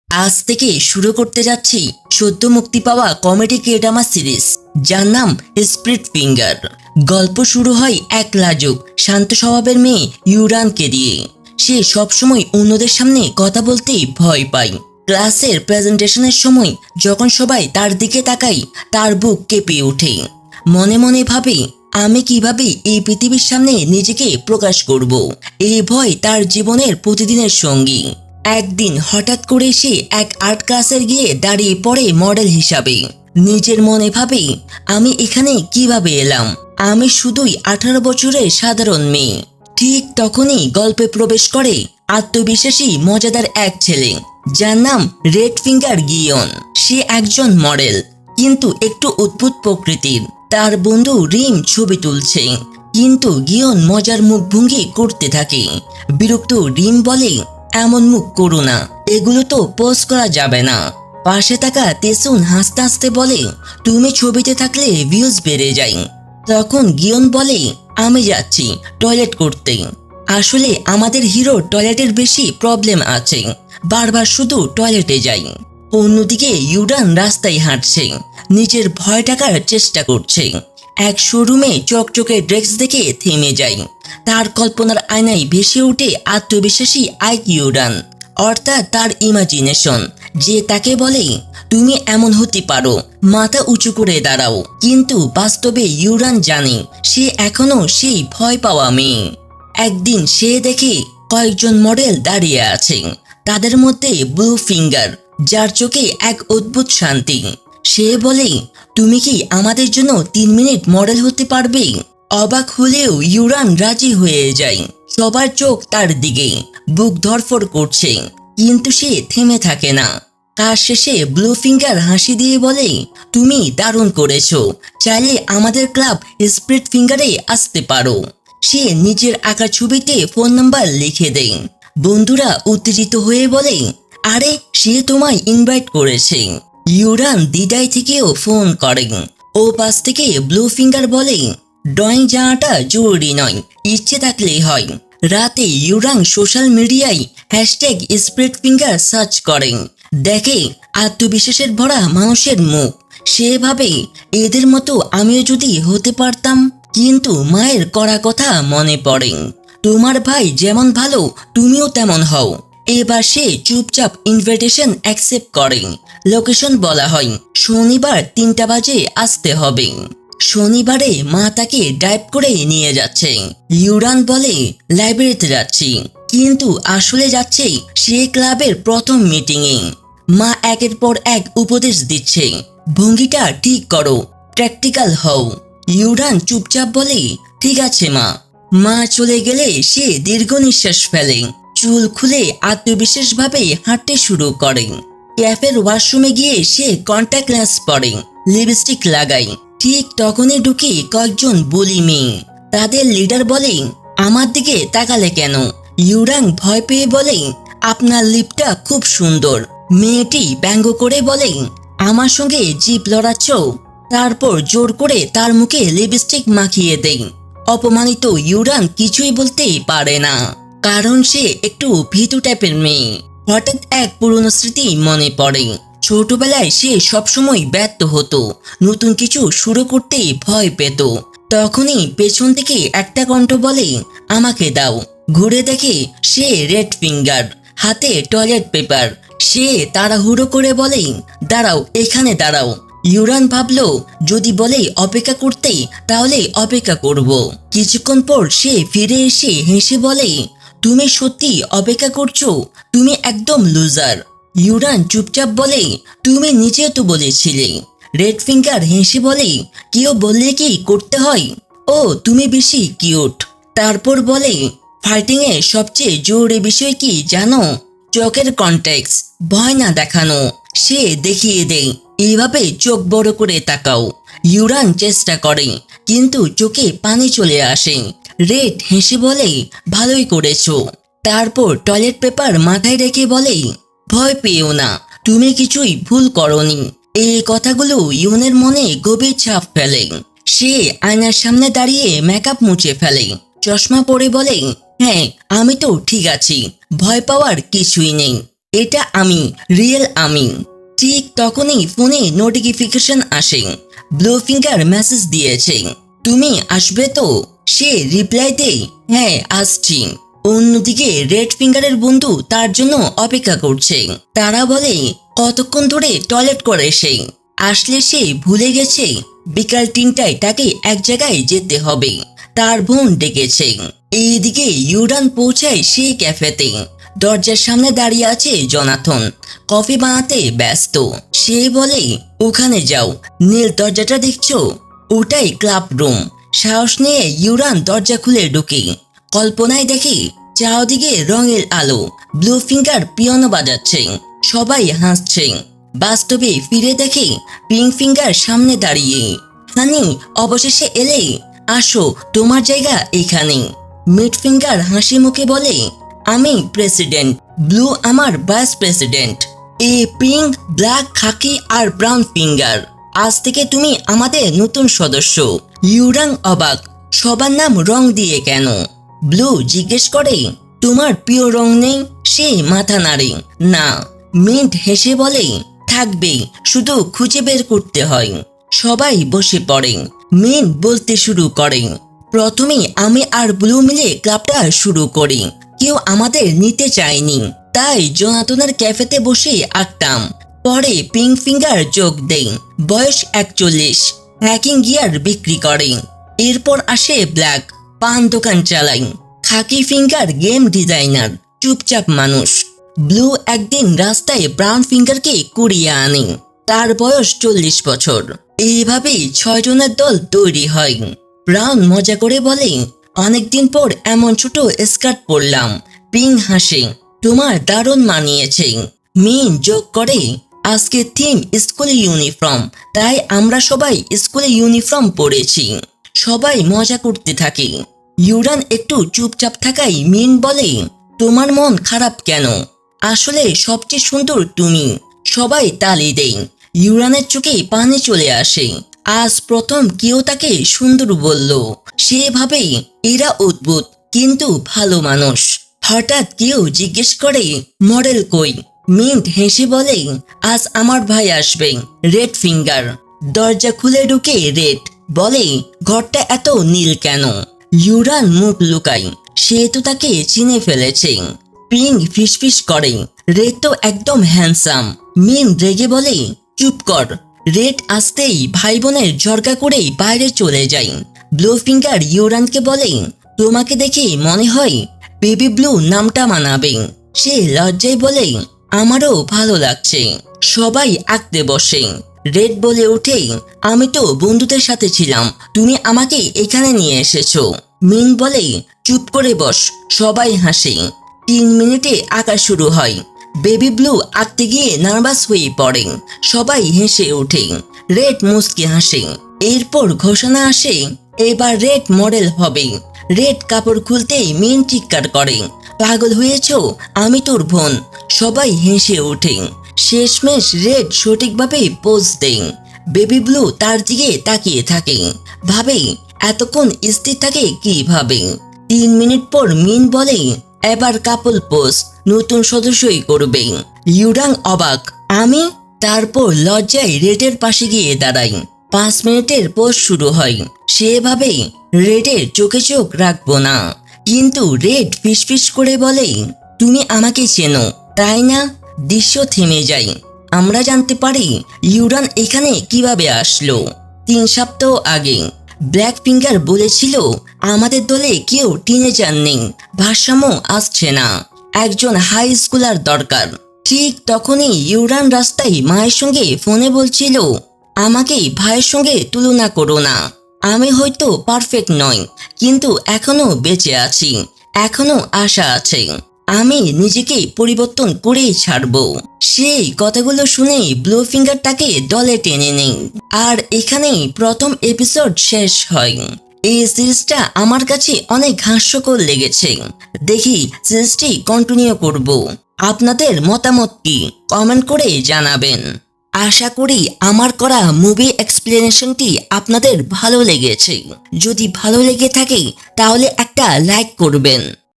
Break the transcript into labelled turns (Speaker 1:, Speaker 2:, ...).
Speaker 1: আজ থেকে শুরু করতে যাচ্ছি সদ্য মুক্তি পাওয়া কমেডি কে-ড্রামা সিরিজ, যার নাম স্প্লিট ফিঙ্গার। গল্প শুরু হয় এক লাজুক শান্ত স্বভাবের মেয়ে ইউরানকে দিয়ে। সে সবসময় অন্যদের সামনে কথা বলতেই ভয় পায়। ক্লাসের প্রেজেন্টেশনের সময় যখন সবাই তার দিকে তাকায়, তার বুক কেঁপে ওঠে। মনে মনে ভাবে, আমি কিভাবে এই পৃথিবীর সামনে নিজেকে প্রকাশ করব। এই ভয় তার জীবনের প্রতিদিনের সঙ্গী। একদিন হঠাৎ করে সে এক আর্ট ক্লাসের গিয়ে দাঁড়িয়ে পড়ে মডেল হিসাবে। নিজের মনে ভাবে, আমি এখানে কিভাবে এলাম? আমি শুধুই 18 বছরের সাধারণ মেয়ে। ঠিক তখনই গল্পে প্রবেশ করে আত্মবিশ্বাসী মজাদার এক ছেলে, যার নাম রেড ফিঙ্গার গিয়ন। সে একজন মডেল, কিন্তু একটু অদ্ভুত প্রকৃতির। তার বন্ধু রিম ছবি তুলছে, কিন্তু গিয়ন মজার মুখভঙ্গি করতে থাকে। বিরক্ত রিম বলে, এমন মুখ করো না, এগুলো তো পোস্ট করা যাবে না। পাশে থাকা তেসুন হাসতে হাসতে বলে, তুমি ছবিতে থাকলে ভিউজ বেড়ে যায়। তখন গিয়ন বলে, আমি যাচ্ছি টয়লেট করতে। আসলে আমাদের হিরো টয়লেটের বেশি প্রবলেম আছে, বারবার শুধু টয়লেটে যাই। অন্যদিকে ইউরান রাস্তায় হাঁটছে, নিজের ভয় ঢাকার চেষ্টা করছে। এক শোরুমে চকচকে ড্রেস দেখে থেমে যায়। তার কল্পনার আয়নায় ভেসে ওঠে আত্মবিশ্বাসী ইউরান, অর্থাৎ তার ইমাজিনেশন, যে তাকে বলে, তুমি এমন হতে পারো, মাথা উঁচু করে দাঁড়াও। কিন্তু বাস্তবে ইউরান জানে সে এখনো সেই ভয় পাওয়া মেয়ে। একদিন সে দেখে কয়েকজন মডেল দাঁড়িয়ে আছে, তাদের মধ্যে ব্লু ফিঙ্গার, যার চোখে এক অদ্ভুত শান্তি। সে বলে, তুমি কি আমাদের জন্য 3 মিনিট মডেল হতে পারবে? অবাক হলেও ইউরান রাজি হয়ে যায়। সবার চোখ তার দিকে, বুক ধড়ফড় করছে, কিন্তু সে থেমে থাকে না। কাজ শেষে ব্লু ফিঙ্গার হাসি দিয়ে বলে, তুমি দারুণ করেছো, চাইলে আমাদের ক্লাব স্প্লিট ফিঙ্গারে আসতে পারো। সে নিজের আঁকা ছবিতে ফোন নাম্বার লিখে দেয়। বন্ধুরা উত্তেজিত হয়ে বলে, আরে সে তোমায় ইনভাইট করেছে। ইউরান দ্বিধায় থেকেও ফোন করেন। ও পাশ থেকে ব্লু ফিঙ্গার বলে, ড্রয়িং জানাটা জরুরি নয়, ইচ্ছে থাকলেই হয়। রাতে ইউরান সোশ্যাল মিডিয়ায় হ্যাশট্যাগ স্প্লিট ফিঙ্গার সার্চ করেন। দেখে আত্মবিশ্বাসের ভরা মানুষের মুখ। সে ভাবে, এদের মতো আমিও যদি হতে পারতাম। কিন্তু মায়ের কড়া কথা মনে পড়ে, তোমার ভাই যেমন ভালো তুমিও তেমন হও। এবার সে চুপচাপ ইনভিটেশন অ্যাকসেপ্ট করে। লোকেশন বলা হয়, শনিবার 3টা বাজে আসতে হবে। শনিবারে মা তাকে ড্রাইভ করে নিয়ে যাচ্ছে। ইউরান বলে, লাইব্রেরিতে যাচ্ছি, কিন্তু আসলে যাচ্ছে সে ক্লাবের প্রথম মিটিংয়ে। মা একের পর এক উপদেশ দিচ্ছে, ভঙ্গিটা ঠিক করো, প্র্যাকটিক্যাল হও। ইউরান চুপচাপ বলে, ঠিক আছে মা। মা চলে গেলে সে দীর্ঘ নিঃশ্বাস ফেলে, চুল খুলে আত্মবিশ্বাসভাবে হাঁটতে শুরু করে। ক্যাফের ওয়াশরুমে গিয়ে সে কন্ট্যাক্ট লেন্স পরে, লিপস্টিক লাগায়। ঠিক তখনই ঢুকে কয়েকজন বুলি মেয়ে। তাদের লিডার বলে, আমার দিকে তাকালে কেন? ইউরান ভয় পেয়ে বলে, আপনার লিপটা খুব সুন্দর। মেয়েটি ব্যঙ্গ করে বলে, আমার সঙ্গে জিভ লড়াচ্ছ? তারপর জোর করে তার মুখে লিপস্টিক মাখিয়ে দেয়। অপমানিত ইউরান কিছুই বলতে পারে না, কারণ সে একটু ভীতু টাইপের মেয়ে। হঠাৎ এক পুরনো স্মৃতি মনে পড়ে। ছোটবেলায় সে সবসময় ব্যর্থ হতো, নতুন কিছু শুরু করতে ভয় পেত। তখনই পেছন থেকে একটা কণ্ঠ বলে, আমাকে দাও। ঘুরে দেখে সে রেড ফিঙ্গার, হাতে টয়লেট পেপার। সে তাড়াহুড়ো করে বলে, দাঁড়াও, এখানে দাঁড়াও। ইউরান ভাবলো, যদি বলে অপেক্ষা করতে, তাহলে অপেক্ষা করব। কিছুক্ষণ পর সে ফিরে এসে হেসে বলে, তুমি সত্যি অপেক্ষা করছো? তুমি একদম লুজার। ইউরান চুপচাপ বলে, তুমি নিজে তো বলেছিলে। রেড ফিঙ্গার হেসে বলে, কেউ বললে কি করতে হয়? ও তুমি বেশি কিউট। তারপর বলে, ফাইটিং এ সবচেয়ে জরুরি বিষয় কি জানো? চোখের কন্টেক্স, ভয় না দেখানো। সে দেখিয়ে দেয়, এইভাবে চোখ বড় করে তাকাও। ইউরান চেষ্টা করে, কিন্তু চোখে পানি চলে আসে। রেড হেসে বলে, ভালোই করেছো। তারপর টয়লেট পেপার মাথায় রেখে বলে, ভয় পেও না, তুমি কিছুই ভুল করনি। এই কথাগুলো ইউনের মনে গভীর ছাপ ফেলে। সে আয়নার সামনে দাঁড়িয়ে মেকআপ মুছে ফেলে, চশমা পরে বলে, হ্যাঁ আমি তো ঠিক আছি, ভয় পাওয়ার কিছুই নেই। এটা আমি, রিয়েল আমি। ঠিক তখনই ফোনে নোটিফিকেশন আসে, ব্লু ফিঙ্গার মেসেজ দিয়েছে, তুমি আসবে তো? সে রিপ্লাই দেয়, হ্যাঁ আসছি। অন্যদিকে রেড ফিঙ্গারের বন্ধু তার জন্য অপেক্ষা করছে। তারা বলে কতক্ষণ ধরে টয়লেট করে সে, আসলে সে ভুলে গেছে বিকাল 3টায় তাকে এক জায়গায় যেতে হবে, তার বোন ডেকেছে। এইদিকে ইউরান পৌঁছায় সেই ক্যাফেতে। দরজার সামনে দাঁড়িয়ে আছে জোনাথন, কফি বানাতে ব্যস্ত। সে বলে, ওখানে যাও, নীল দরজাটা দেখছো, ওটাই ক্লাব রুম। সাহস নিয়ে ইউরান দরজা খুলে ঢুকে কল্পনায় দেখে চারদিকে রঙের আলো, ব্লু ফিঙ্গার পিয়ানো বাজাচ্ছে, সবাই হাসছে। বাস্তবে ফিরে দেখে পিঙ্ক ফিঙ্গার সামনে দাঁড়িয়ে। হানি, অবশেষে এলে, আসো, তোমার জায়গা এখানে। মিড ফিঙ্গার হাসি মুখে বলে, আমি প্রেসিডেন্ট, ব্লু আমার ভাইস প্রেসিডেন্ট। এ পিঙ্ক, ব্ল্যাক, খাকি আর ব্রাউন ফিঙ্গার, আজ থেকে তুমি আমাদের নতুন সদস্য। ইউরাং অবাক, সবার নাম রং দিয়ে কেন? ব্লু জিজ্ঞেস করে, তোমার প্রিয় রং নেই? সে মাথা নাড়ে, না। মিন্ট হেসে বলে, থাকবে, শুধু খুঁজে বের করতে হয়। সবাই বসে পড়ে। মিন্ট বলতে শুরু করে, প্রথমে আমি আর ব্লু মিলে ক্লাবটা শুরু করি। কেউ আমাদের নিতে চায়নি, তাই জোনাথনের ক্যাফেতে বসে আঁকতাম। পরে পিঙ্ক ফিঙ্গার যোগ দেয়, বয়স 41, হ্যাকিং গিয়ার বিক্রি করে। এরপর আসে ব্ল্যাক, পান দোকান চালাই। খাকি ফিঙ্গার গেম ডিজাইনার, চুপচাপ মানুষ। ব্লু একদিন রাস্তায় ব্রাউন ফিঙ্গারকে কুড়িয়ে আনে, তার বয়স 40 বছর। এইভাবেই 6 জনের দল তৈরি হয়। ব্রাউন মজা করে বলে, অনেকদিন পর এমন ছোট স্কার্ট পরলাম। পিঙ্ক হাসে, তোমার দারুণ মানিয়েছে। মিন যোগ করে, আজকে থিম স্কুল ইউনিফর্ম, তাই আমরা সবাই স্কুলে ইউনিফর্ম পরেছি। সবাই মজা করতে থাকে। ইউরান একটু চুপচাপ থাকায় মিন বলে, তোমার মন খারাপ কেন? আসলে সবচেয়ে সুন্দর তুমি। সবাই তালি দেয়। ইউরানের চোখে পানি চলে আসে। আজ প্রথম কেউ তাকে সুন্দর বলল। সে ভাবে এরা অদ্ভুত কিন্তু ভালো মানুষ। হঠাৎ কেউ জিজ্ঞেস করে, মডেল কই? মিন্ট হেসে বলে, আজ আমার ভাই আসবে, রেড ফিঙ্গার। দরজা খুলে ঢুকে রেড, বলে, ঘরটা এত নীল কেন? ইউরান মুখ লুকায়, সে তো তাকে চিনে ফেলেছে। পিঙ্ক ফিসফিস করে, রেড তো একদম হ্যান্ডসাম। মিন রেগে বলে, চুপ কর। রেড আসতেই ভাই বোনের ঝরকা করে বাইরে চলে যায়। ব্লু ফিঙ্গার ইউরানকে বলে, তোমাকে দেখে মনে হয় বেবি ব্লু নামটা মানাবে। সে লজ্জায় বলে, আমারও ভালো লাগছে। সবাই আঁকতে বসে। রেড বলে ওঠে, আমি তো বন্ধুদের সাথে ছিলাম, তুমি আমাকে এখানে নিয়ে এসেছো। মিন বলে, চুপ করে বস। সবাই হাসে। 3 মিনিটে আঁকা শুরু হয়। বেবি ব্লু আঁকতে গিয়ে নার্ভাস হয়ে পড়ে। সবাই হেসে ওঠে। রেড মুস্কি হাসে। এরপর ঘোষণা আসে, এবার রেড মডেল হবে। রেড কাপড় খুলতেই মিন চিৎকার করে, পাগল হয়েছো, আমি তোর বোন। সবাই হেসে ওঠে। শেষমেশ রেড সঠিকভাবে পোজ দেয়। বেবি ব্লু তার দিকে তাকিয়ে থাকে, ভাবে এতক্ষণ স্থির থাকে কিভাবে। 3 মিনিট পর মিন বলে, এবার কাপল পোজ, নতুন সদস্যই করবে। ইউরাং অবাক, আমি? তারপর লজ্জায় রেডের পাশে গিয়ে দাঁড়াই। 5 মিনিটের পোজ শুরু হয়। সে ভাবে রেডের চোখে চোখ রাখবো না, কিন্তু রেড ফিসফিস করে বলে, তুমি আমাকে চেনো তাই না? দৃশ্য থেমে যায়। আমরা জানতে পারি ইউরান এখানে কিভাবে আসলো। 3 সপ্তাহ আগে ব্ল্যাক ফিঙ্গার বলেছিল, আমাদের দলে কেউ টিনেজার নেই, ভারসাম্য আসছে না, একজন হাই স্কুলার দরকার। ঠিক তখনই ইউরান রাস্তায় মায়ের সঙ্গে ফোনে বলছিল, আমাকে ভাইয়ের সঙ্গে তুলনা করো না, আমি হয়তো পারফেক্ট নই, কিন্তু এখনো বেঁচে আছি, এখনো আশা আছে, আমি নিজেকে পরিবর্তন করেই ছাড়বো। সেই কথাগুলো শুনেই ব্লু ফিঙ্গার তাকে দলে টেনে নেই। আর এখানেই প্রথম এপিসোড শেষ হয়। এই সিরিজটা আমার কাছে অনেক হাস্যকর লেগেছে। দেখি সিরিজটি কন্টিনিউ করব। আপনাদের মতামত কি কমেন্ট করে জানাবেন। আশা করি আমার করা মুভি এক্সপ্লেনেশনটি আপনাদের ভালো লেগেছে। যদি ভালো লেগে থাকে তাহলে একটা লাইক করবেন।